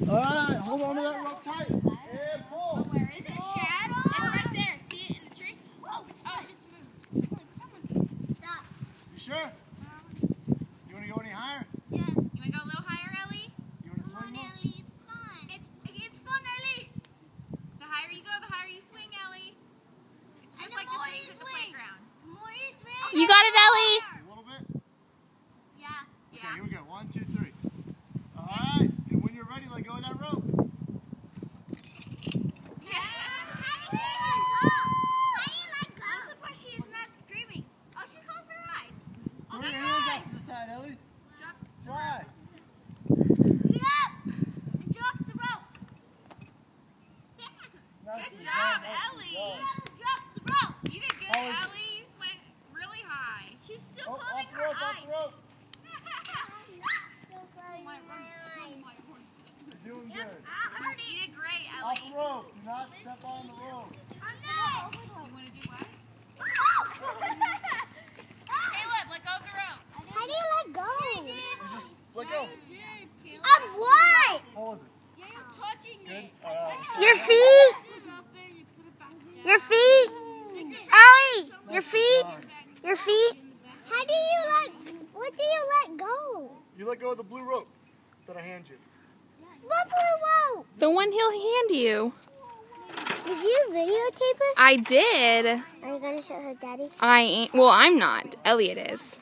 Alright, hold on to that rope tight. And pull. Where is it? Shadow? It's right there. See it in the tree? Whoa, it just moved. Stop. You sure? You want to go any higher? Yes. You want to go a little higher, Ellie? You want to swing more? Ellie. It's fun. It's fun, Ellie. The higher you go, the higher you swing, Ellie. It's just like the swings at the playground. You got it, Ellie. A little bit? Yeah. Okay, here we go. 1, 2, 3. Alright, and when you're ready, let go of that rope. Throw your hands out to the side, Ellie. Try. Get up and drop the rope. Good job, Ellie. Drop the rope. You did good, Ellie. You went really high. She's still Oh, closing off the her rope, off eyes. the rope. You're doing good. You did great, Off Ellie. the rope. Do not step on the rope. You want to do what? Caleb, let go of the rope. How do you let go? You just let go. Of what? What was it? Good? Your feet. Your feet. Ellie, your feet. Your feet. How do you what do you let go? You let go of the blue rope that I hand you. What blue rope? The one he'll hand you. Did you videotape us? I did. Are you going to show her daddy? Well, I'm not. Elliot is.